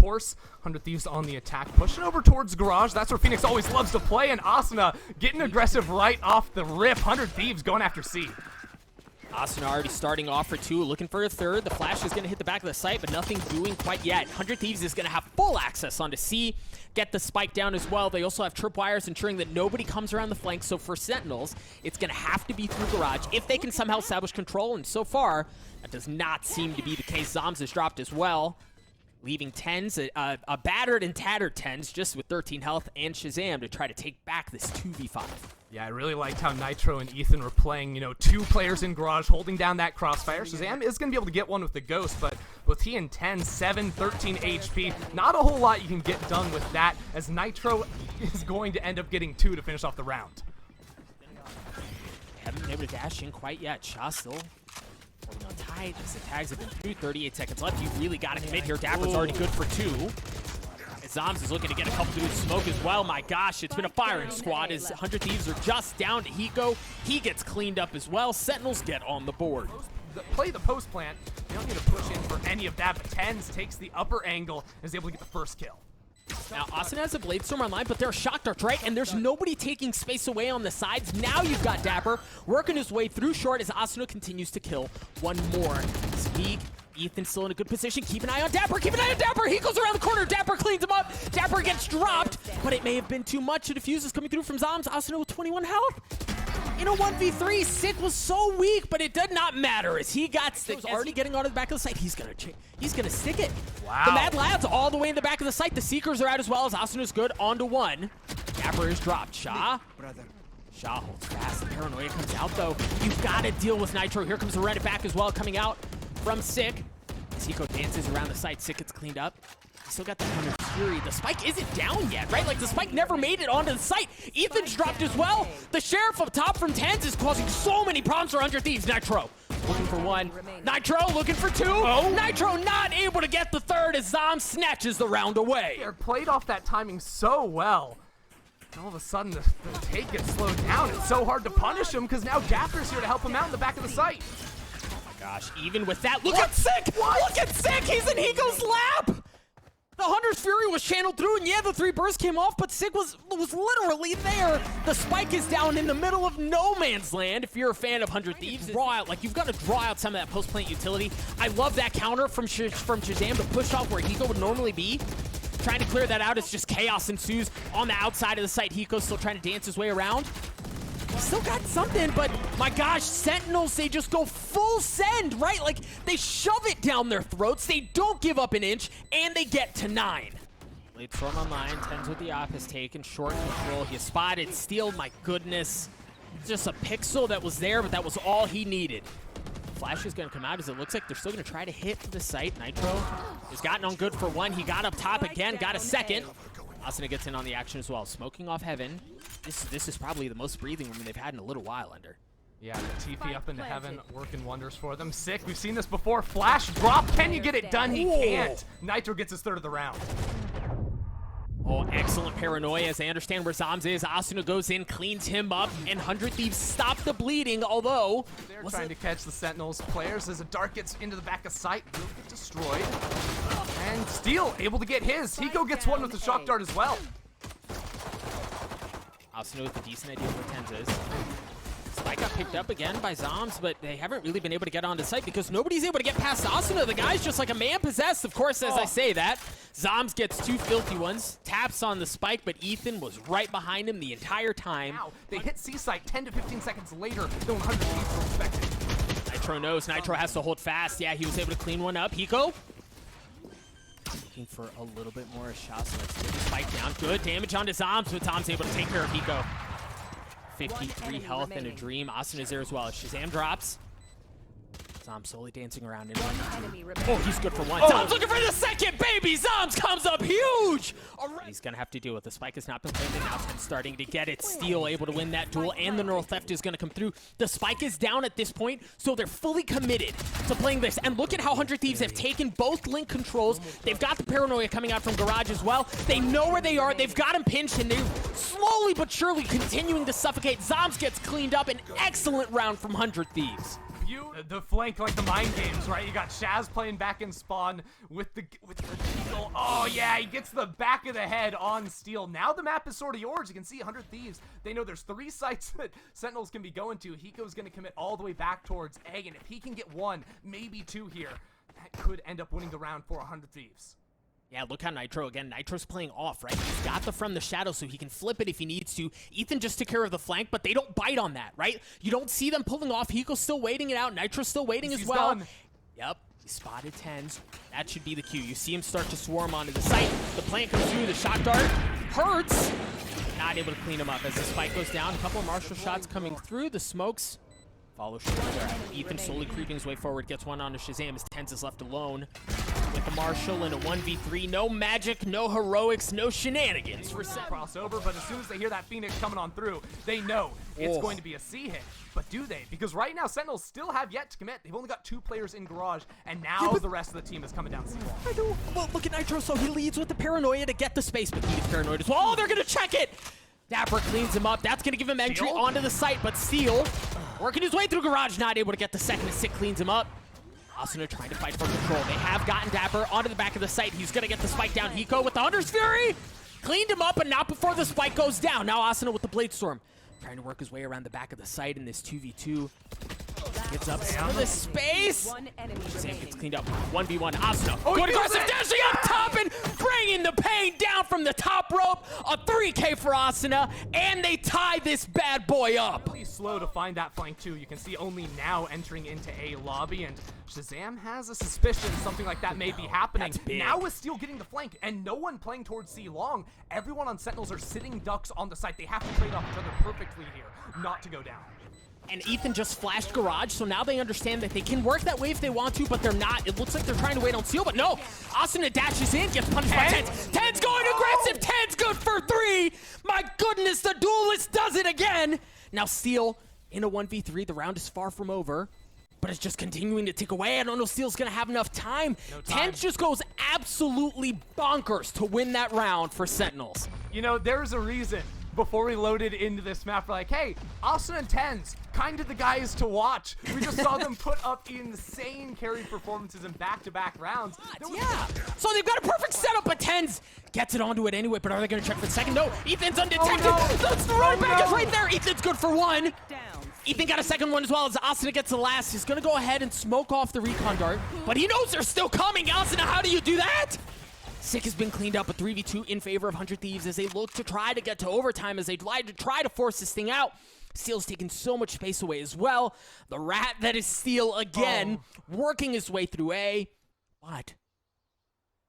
course. 100 Thieves on the attack, pushing over towards Garage. That's where Phoenix always loves to play, and Asuna getting aggressive right off the rip. 100 Thieves going after C. Asuna already starting off for 2, looking for a 3rd. The flash is going to hit the back of the site, but nothing doing quite yet. 100 Thieves is going to have full access onto C, get the spike down as well. They also have tripwires, ensuring that nobody comes around the flank. So for Sentinels, it's going to have to be through Garage if they can somehow establish control, and so far, that does not seem to be the case. zombs has dropped as well, leaving TenZ, a battered and tattered TenZ, just with 13 health, and ShahZaM to try to take back this 2v5. Yeah, I really liked how Nitro and Ethan were playing, 2 players in Garage, holding down that crossfire. ShahZaM is going to be able to get one with the Ghost, but both he and TenZ, 7, 13 HP, not a whole lot you can get done with that, as Nitro is going to end up getting 2 to finish off the round. Haven't been able to dash in quite yet. Shah still holding on tight. The tags have been through. 38 seconds left. You really got to commit here. Dapper's already good for 2. zombs is looking to get a couple through the smoke as well. My gosh, it's been a firing squad as 100 Thieves are just down to Hiko. He gets cleaned up as well. Sentinels get on the board. Play the post plant. You don't need to push in for any of that, but TenZ takes the upper angle and is able to get the first kill. Now, Asuna has a Blade Storm online, but they're shock dart, right? And there's nobody taking space away on the sides. Now you've got dapr working his way through short as Asuna continues to kill one more. Speak. Ethan's still in a good position. Keep an eye on dapr. Keep an eye on dapr. He goes around the corner. dapr cleans him up. dapr gets dropped, but it may have been too much. The defuse is coming through from zombs. Asuna with 21 health. In a 1v3, Sick was so weak, but it did not matter as he got Sick already getting onto the back of the site. He's gonna stick it. Wow. The Mad Lads all the way in the back of the site. The Seekers are out as well as Asuna's good onto 1. dapr is dropped. Shah holds fast. The paranoia comes out though. You've got to deal with Nitro. Here comes the Reddit back as well, coming out from Sick. Hiko dances around the site. Sick gets cleaned up. He's still got the Hunter's Fury. The spike isn't down yet, right? Like, the spike never made it onto the site. Ethan's dropped as well. The Sheriff up top from TenZ is causing so many problems for 100 Thieves. Nitro looking for 1. Nitro looking for 2. Oh. Nitro not able to get the 3rd as Zom snatches the round away. They're played off that timing so well. All of a sudden, the take gets slowed down. It's so hard to punish him because now dapr's here to help him out in the back of the site. Gosh, even with that, look at Sick! What? Look at Sick! He's in Hiko's lap! The Hunter's Fury was channeled through, and yeah, the 3 bursts came off, but Sick was literally there. The spike is down in the middle of no man's land. If you're a fan of 100 Thieves, draw out, like, you've got to draw out some of that post-plant utility. I love that counter from ShahZaM to push off where Hiko would normally be. Trying to clear that out, it's just chaos ensues on the outside of the site. Hiko's still trying to dance his way around. Still got something, but my gosh, Sentinels, they just go full send, right? Like, they shove it down their throats, they don't give up an inch, and they get to 9. Blade Storm online, TenZ with the op has taken short control. He spotted Steel, my goodness. Just a pixel that was there, but that was all he needed. Flash is going to come out as it looks like they're still going to try to hit the site. Nitro has gotten on good for 1. He got up top again, got a second. Asuna gets in on the action as well. Smoking off Heaven. This is probably the most breathing room they've had in a little while, Under. Yeah, the TP up into Heaven working wonders for them. Sick, we've seen this before. Flash drop, can you get it done? He can't. Nitro gets his 3rd of the round. Oh, excellent paranoia as they understand where zombs is. Asuna goes in, cleans him up, and 100 Thieves stop the bleeding, although... They're trying to catch the Sentinels players as a dart gets into the back of sight. Will get destroyed. And Steel able to get his. Hiko gets 1 with the shock dart as well. Asuna with a decent idea where TenZ is. Spike got picked up again by zombs, but they haven't really been able to get onto site because nobody's able to get past Asuna. The guy's just like a man possessed, of course, as I say that. Zombs gets 2 filthy ones, taps on the spike, but Ethan was right behind him the entire time. Now, they hit C-site 10 to 15 seconds later than 100 Thieves were expected. Nitro knows. Nitro has to hold fast. Yeah, he was able to clean one up. Hiko looking for a little bit more shots. Let's get the spike down. Good damage onto Zombs, but Tom's able to take care of Hiko. 53 health and a dream. Asuna is there as well. ShahZaM drops. Zombs slowly dancing around in 1. Oh, he's good for 1. Zombs looking for the 2nd, baby! Zombs comes up huge! He's gonna have to deal with the spike has not been planted. Now TenZ starting to get it. Steel able to win that duel, and the neural theft is gonna come through. The spike is down at this point, so they're fully committed to playing this. And look at how 100 Thieves have taken both link controls. They've got the paranoia coming out from Garage as well. They know where they are. They've got him pinched, and they're slowly but surely continuing to suffocate. Zombs gets cleaned up. An excellent round from 100 Thieves. The flank, like the mind games, right? You got Shaz playing back in spawn with the Eagle Steel. Oh yeah, he gets the back of the head on Steel. Now the map is sort of yours. You can see 100 Thieves. They know there's 3 sites that Sentinels can be going to. Hiko's going to commit all the way back towards A, and if he can get 1, maybe 2 here, that could end up winning the round for 100 Thieves. Yeah, look how Nitro, again, Nitro's playing off, right? He's got the from the shadow so he can flip it if he needs to. Ethan just took care of the flank, but they don't bite on that, right? You don't see them pulling off. Hiko's still waiting it out. Nitro's still waiting as well. Done. Yep, he spotted TenZ. That should be the cue. You see him start to swarm onto the site. The plant comes through, the shot dart hurts. Not able to clean him up as the spike goes down. A couple of Marshall shots coming through. The smokes follow Cutler. Ethan slowly creeping his way forward, gets one onto ShahZaM as TenZ is left alone with the Marshall in a 1v3. No magic, no heroics, no shenanigans for crossover, but as soon as they hear that Phoenix coming on through, they know it's going to be a C hit. But do they? Because right now, Sentinels still have yet to commit. They've only got 2 players in Garage, and now the rest of the team is coming down C-wall. I know. Well, look at Nitro, so he leads with the paranoia to get the space, but he gets paranoid as well. Oh, they're going to check it! dapr cleans him up. That's going to give him entry onto the site, but Steel working his way through Garage, not able to get the second. Sick cleans him up. Asuna trying to fight for control. They have gotten dapr onto the back of the site. He's going to get the spike down. Hiko with the Hunter's Fury. Cleaned him up, but not before the spike goes down. Now Asuna with the Blade Storm. Trying to work his way around the back of the site in this 2v2. Gets up some of the space. ShahZaM gets cleaned up. 1v1. Asuna. Good aggressive dashing up top and bringing the pain down from the top rope. A 3K for Asuna, and they tie this bad boy up. Really slow to find that flank too. You can see only now entering into A lobby, and ShahZaM has a suspicion something like that may be happening. Now with Steel getting the flank and no one playing towards C long, everyone on Sentinels are sitting ducks on the site. They have to trade off each other perfectly here, not to go down. And Ethan just flashed Garage, so now they understand that they can work that way if they want to, but they're not. It looks like they're trying to wait on Steel, but no. Asuna dashes in, gets punished by TenZ. TenZ going aggressive. TenZ good for 3. My goodness, the duelist does it again. Now Steel in a 1v3. The round is far from over, but it's just continuing to tick away. I don't know if Steel's going to have enough time. TenZ just goes absolutely bonkers to win that round for Sentinels. You know, there's a reason. Before we loaded into this map, we're like, hey, Asuna and TenZ, kind of the guys to watch. We just saw them put up insane carry performances in back-to-back rounds. Yeah, so they've got a perfect setup, but TenZ gets it onto it anyway, but are they going to check for the second? No, Ethan's undetected. The throwback is right there. Ethan's good for 1. Ethan got a second one as well as Asuna gets the last. He's going to go ahead and smoke off the recon dart, but he knows they're still coming. Asuna, how do you do that? Sick has been cleaned up, a 3v2 in favor of 100 Thieves as they look to try to get to overtime, as they try to force this thing out. Steel's taking so much space away as well. The rat that is Steel again, working his way through A. What?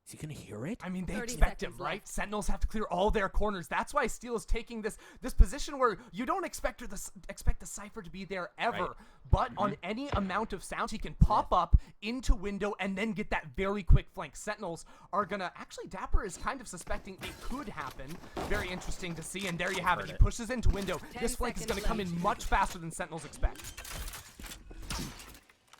Is he gonna hear it? I mean, they expect him, right? Sentinels have to clear all their corners. That's why Steel is taking this position where you don't expect the Cypher to be there ever. Right. But on any amount of sound, he can pop up into window and then get that very quick flank. Sentinels are gonna, actually dapr is kind of suspecting it could happen. Very interesting to see, and there you have it. He pushes into window. This flank is gonna come in much faster than Sentinels expect.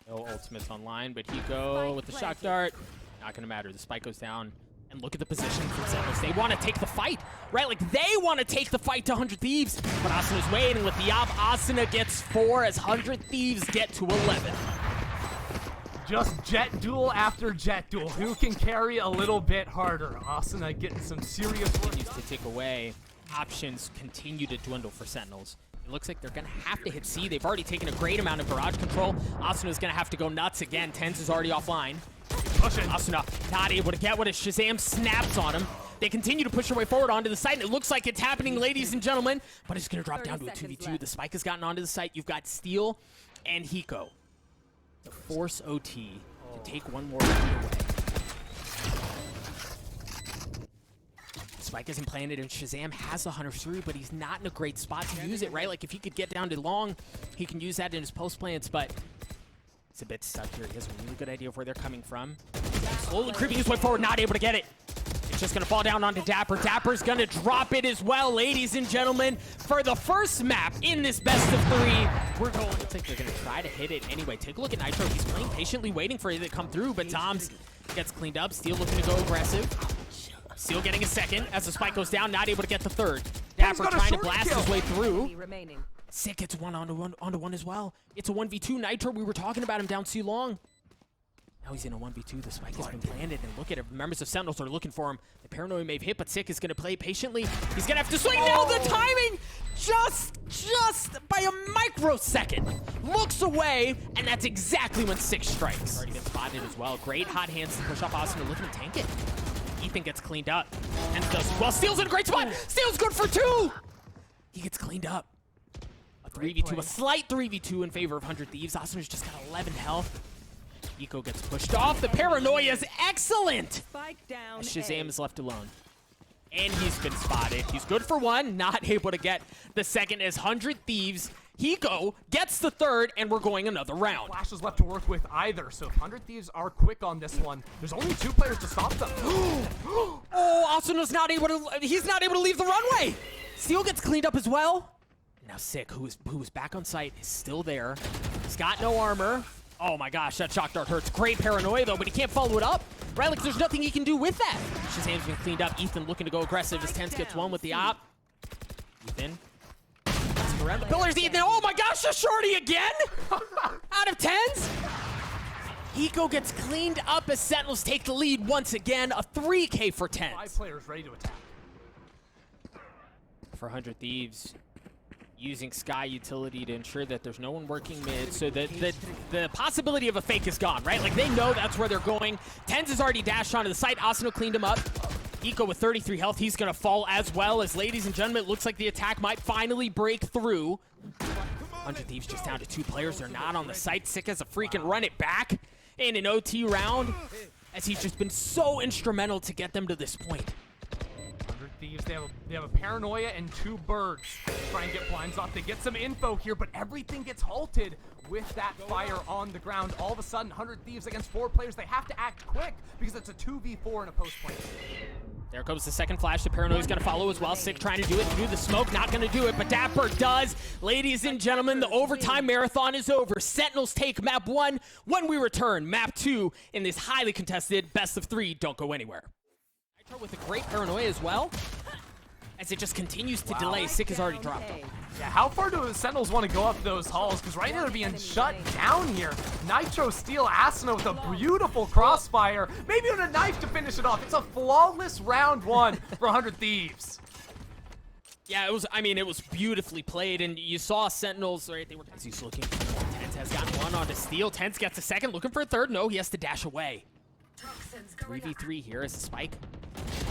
No ultimates online, but Hiko with the shock dart. Not gonna matter. The spike goes down, and look at the position for Sentinels. They want to take the fight, right? Like, they want to take the fight to 100 Thieves, but Asuna's waiting with the op. Asuna gets 4 as 100 Thieves get to 11. Just jet duel after jet duel. Who can carry a little bit harder? Asuna getting some serious work. Continues to tick away. Options continue to dwindle for Sentinels. It looks like they're going to have to hit C. They've already taken a great amount of Garage control. Asuna's going to have to go nuts again. TenZ is already offline. Asuna not able to get what as ShahZaM snaps on him. They continue to push their way forward onto the site, and it looks like it's happening, ladies and gentlemen, but it's going to drop down to a 2v2. The spike has gotten onto the site. You've got Steel and Hiko to force OT to take one more away. Spike isn't planted, and ShahZaM has the Hunter's Fury, but he's not in a great spot to use it, right? Like, if he could get down to long, he can use that in his post plants, but it's a bit stuck here. He has a really good idea of where they're coming from. Slowly creeping his way forward, not able to get it. It's just going to fall down onto dapr. Dapr's going to drop it as well, ladies and gentlemen, for the first map in this best of 3. We're going. Looks like they're going to try to hit it anyway. Take a look at Nitro. He's playing patiently, waiting for it to come through, but zombs gets cleaned up. Steel looking to go aggressive. Steel getting a second as the spike goes down, not able to get the third. dapr trying to blast his way through. Sick gets one onto one as well. It's a 1v2 Nitro. We were talking about him down too long. Now he's in a 1v2. The spike has been planted, and look at it. Members of Sentinels are looking for him. The paranoia may have hit, but Sick is going to play patiently. He's going to have to swing. Now the timing, just by a microsecond, looks away, and that's exactly when Sick strikes. Already been spotted as well. Great hot hands to push up Asuna. Look at him tank it. Ethan gets cleaned up. And does well. Steel's in a great spot. Steel's good for 2. He gets cleaned up. A 3v2, a slight 3v2 in favor of 100 Thieves. Asuna's just got 11 health. Hiko gets pushed off. The paranoia is excellent. ShahZaM is left alone. And he's been spotted. He's good for 1, not able to get the second as 100 Thieves. Hiko gets the 3rd, and we're going another round. Flashes left to work with either, so if 100 Thieves are quick on this one, there's only 2 players to stop them. Oh, Asuna's not able to, he's not able to leave the runway. Steel gets cleaned up as well. Now Sick, who was back on site, is still there. He's got no armor. Oh my gosh, that shock dart hurts. Great paranoia though, but he can't follow it up. Right, like there's nothing he can do with that. ShahZaM's been cleaned up. Ethan looking to go aggressive as TenZ gets 1 with the op. Ethan. Around the pillars, Ethan. Oh my gosh, a shorty again? Out of TenZ? Hiko gets cleaned up as Sentinels take the lead once again. A 3K for TenZ. 5 players ready to attack. For 100 Thieves, using Sky utility to ensure that there's no one working mid, so that the possibility of a fake is gone, right? Like they know that's where they're going. TenZ has already dashed onto the site. Asuna cleaned him up. Hiko with 33 health, he's gonna fall as well. As ladies and gentlemen, it looks like the attack might finally break through. 100 Thieves just down to 2 players. They're not on the site. Sick has a freaking run it back in an OT round, as he's just been so instrumental to get them to this point. 100 Thieves, they have a paranoia and 2 birds. Try and get blinds off. They get some info here, but everything gets halted with that fire on the ground. All of a sudden, 100 Thieves against 4 players. They have to act quick because it's a 2v4 in a post point. There comes the second flash. The paranoia's gonna follow as well. Sick trying to do it through the smoke. Not gonna do it, but dapr does. Ladies and gentlemen, the overtime marathon is over. Sentinels take map 1. When we return, map 2 in this highly contested best of 3. Don't go anywhere. Nitro with a great paranoia as well, as it just continues to delay. Sick has already dropped them. Yeah, how far do the Sentinels want to go up those halls? Because right now they're being shut down here. Nitro steal Asuna with a beautiful crossfire. Maybe with a knife to finish it off. It's a flawless round 1 for 100 Thieves. Yeah, it was beautifully played, and you saw Sentinels, right? They were, as he's looking for more. TenZ has gotten 1 onto Steel. TenZ gets a second, looking for a 3rd. No, he has to dash away. 3v3 here as a spike.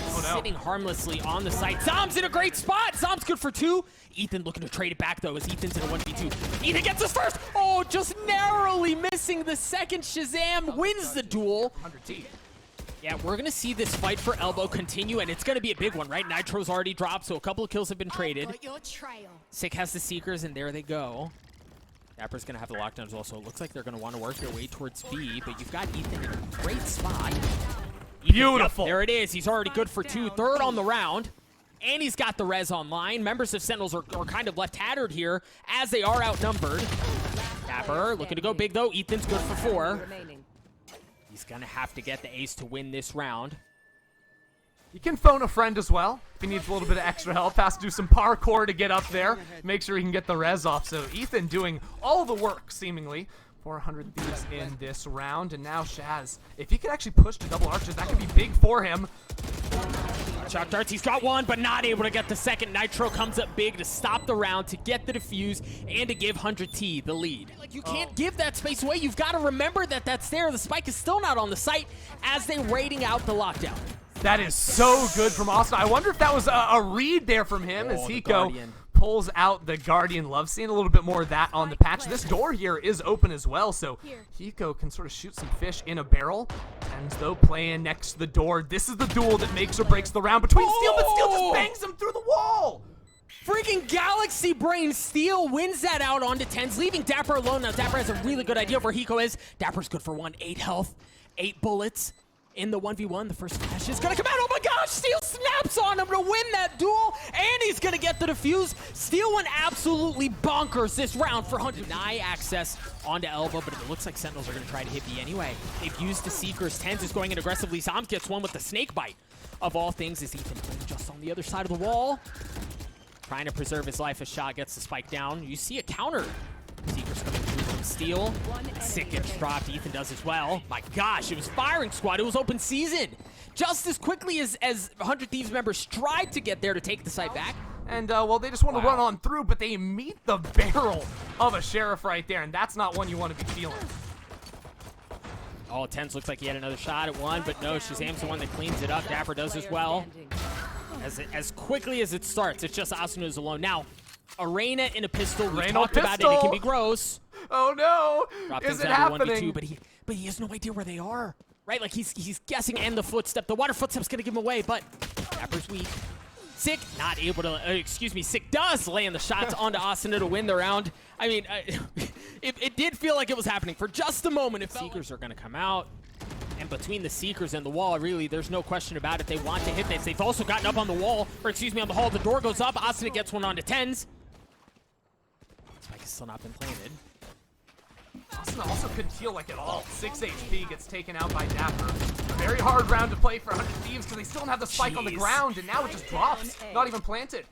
Sitting harmlessly on the site. ZOM's in a great spot. ZOM's good for 2. Ethan looking to trade it back though, as Ethan's in a 1v2. Ethan gets his first. Oh, just narrowly missing the second. ShahZaM wins the duel. 100 Yeah, we're gonna see this fight for elbow continue, and it's gonna be a big one, right? Nitro's already dropped, so a couple of kills have been traded. Sick has the Seekers, and there they go. dapr's gonna have the lockdown as well, so it looks like they're gonna want to work their way towards B, but you've got Ethan in a great spot. Beautiful. Yep, there it is. He's already good for 2. 3rd on the round. And he's got the res online. Members of Sentinels are kind of left tattered here, as they are outnumbered. dapr looking to go big though. Ethan's good for 4. He's gonna have to get the ace to win this round. You can phone a friend as well if he needs a little bit of extra help. Has to do some parkour to get up there. Make sure he can get the res off. So Ethan doing all the work, seemingly. 400 Thieves in this round, and now Shaz, if he could actually push to double arches, that could be big for him. Shock darts, he's got 1, but not able to get the second. Nitro comes up big to stop the round, to get the defuse, and to give 100T the lead. Like, you can't give that space away. You've got to remember that that's there. The spike is still not on the site as they're raiding out the lockdown. That is so good from Asuna. I wonder if that was a read there from him, as Hiko pulls out the Guardian. Love seeing a little bit more of that on the patch. This door here is open as well, so Hiko can sort of shoot some fish in a barrel. And though playing next to the door, this is the duel that makes or breaks the round between Steel, but Steel just bangs him through the wall. Freaking Galaxy Brain. Steel wins that out onto TenZ, leaving dapr alone. Now dapr has a really good idea of where Hiko is. dapr's good for 1, 8 health, 8 bullets. In the 1v1, the first flash is gonna come out. Oh my gosh, Steel snaps on him to win that duel, and he's gonna get the defuse. Steel went absolutely bonkers this round for 100. Deny access onto elbow, but it looks like Sentinels are gonna try to hit B anyway. They've used the Seekers. TenZ is going in aggressively. ZOMs gets 1 with the snake bite. Of all things, is Ethan just on the other side of the wall, trying to preserve his life as Shah gets the spike down. You see a counter. Seekers coming through from steal. Sick gets dropped. Ethan does as well. My gosh, it was firing squad. It was open season. Just as quickly as 100 Thieves members tried to get there to take the site back. And, well, they just want to run on through, but they meet the barrel of a Sheriff right there, and that's not one you want to be feeling. Oh, TenZ looks like he had another shot at one, but no, ShahZaM's the one that cleans it up. dapr does as well. As quickly as it starts, it's just Asuna's alone. Now, Arena in a pistol, we talked about it, it can be gross. Oh no, Drop is it down to happening? 1v2, but he has no idea where they are. Right, like he's guessing, and the footstep. The water footstep's gonna give him away, but dapr's weak. Sick, not able to, Sick does land the shots onto Asuna to win the round. I mean, it did feel like it was happening for just a moment. If Seekers are gonna come out, and between the Seekers and the wall, really, there's no question about it. They want to hit this. They've also gotten up on the wall, or on the hall. The door goes up. Asuna gets one onto TenZ. Spike has still not been planted. Asuna also couldn't feel like at all. 6 HP gets taken out by dapr. A very hard round to play for 100 Thieves because they still don't have the spike on the ground, and now it just drops. Not even planted.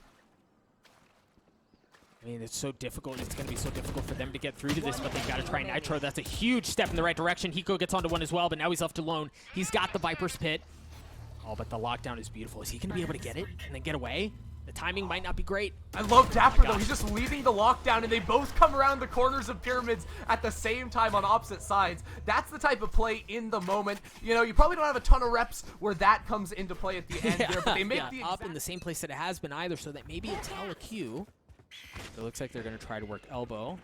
I mean, it's so difficult. It's going to be so difficult for them to get through to this, but they've got to try Nitro. That's a huge step in the right direction. Hiko gets onto one as well, but now he's left alone. He's got the Viper's Pit. Oh, but the lockdown is beautiful. Is he going to be able to get it and then get away? The timing might not be great. I love dapr, though. He's just leaving the lockdown, and they both come around the corners of pyramids at the same time on opposite sides. That's the type of play in the moment. You know, you probably don't have a ton of reps where that comes into play at the end there, but they make the up in the same place that it has been either, so that maybe it's a Q. It looks like they're going to try to work elbow.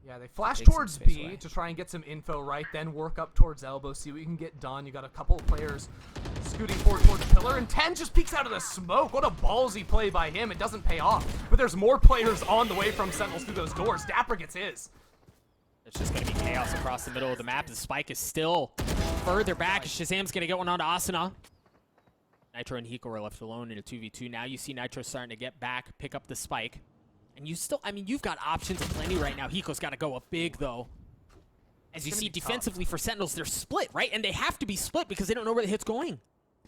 Yeah, they flash towards B to try and get some info right, then work up towards elbow, see what you can get done. You got a couple of players scooting forward towards pillar, and TenZ just peeks out of the smoke. What a ballsy play by him. It doesn't pay off, but there's more players on the way from Sentinels through those doors. dapr gets his. It's just going to be chaos across the middle of the map. The spike is still further back. ShahZaM's going to get one onto Asuna. Nitro and Hiko are left alone in a 2v2. Now you see Nitro starting to get back, pick up the spike. And you still, I mean, you've got options plenty right now. Hiko's got to go up big, though. As you see, defensively for Sentinels, they're split, right? And they have to be split because they don't know where the hit's going.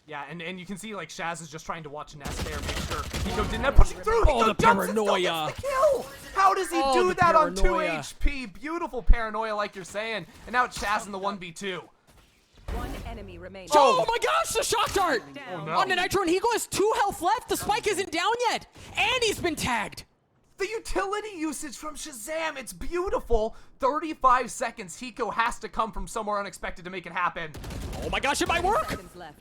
Yeah, and you can see, like, Shaz is just trying to watch Nest there, make sure Hiko didn't have pushing through. Oh, the paranoia. The kill. How does he do that on 2 HP? Beautiful paranoia, like you're saying. And now it's Shaz in the 1v2. One enemy remains. Oh my gosh, the shock dart! Oh, no. On the Nitro, and Hiko has 2 health left. The spike isn't down yet. And he's been tagged. The utility usage from ShahZaM, it's beautiful. 35 seconds. Hiko has to come from somewhere unexpected to make it happen. Oh my gosh, it might work. Seconds left.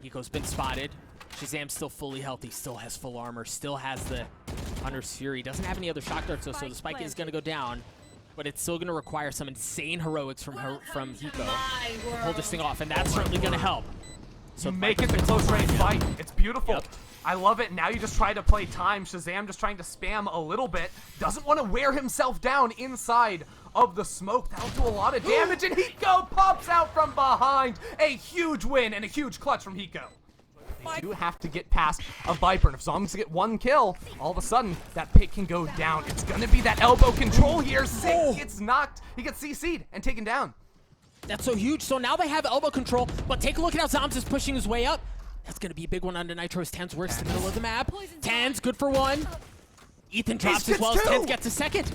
Hiko's been spotted. ShahZaM's still fully healthy, still has full armor, still has the Hunter's Fury. Doesn't have any other shock darts, so the spike is going to go down. But it's still going to require some insane heroics from Hiko to pull this thing off, and that's certainly going to help. So make it the close range fight. It's beautiful. Yep. I love it. Now you just try to play time. ShahZaM just trying to spam a little bit. Doesn't want to wear himself down inside of the smoke. That'll do a lot of damage, and Hiko pops out from behind. A huge win and a huge clutch from Hiko. They do have to get past a Viper, and if Zombies get 1 kill, all of a sudden, that pick can go down. It's going to be that elbow control here. Sick gets knocked. He gets CC'd and taken down. That's so huge. So now they have elbow control, but take a look at how zombs is pushing his way up. That's going to be a big one onto Nitro's. TenZ works the middle of the map. TenZ, good for 1. Ethan drops as well as TenZ gets a second.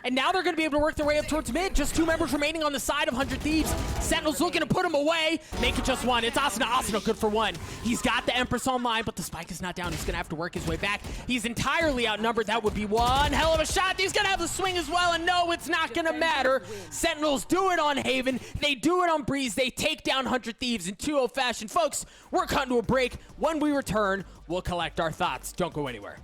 And now they're going to be able to work their way up towards mid. Just 2 members remaining on the side of 100 Thieves. Sentinels looking to put him away. Make it just 1. It's Asuna. Asuna good for 1. He's got the Empress online, but the spike is not down. He's going to have to work his way back. He's entirely outnumbered. That would be one hell of a shot. He's going to have the swing as well, and no, it's not going to matter. Sentinels do it on Haven. They do it on Breeze. They take down 100 Thieves in 2-0 fashion. Folks, we're cutting to a break. When we return, we'll collect our thoughts. Don't go anywhere.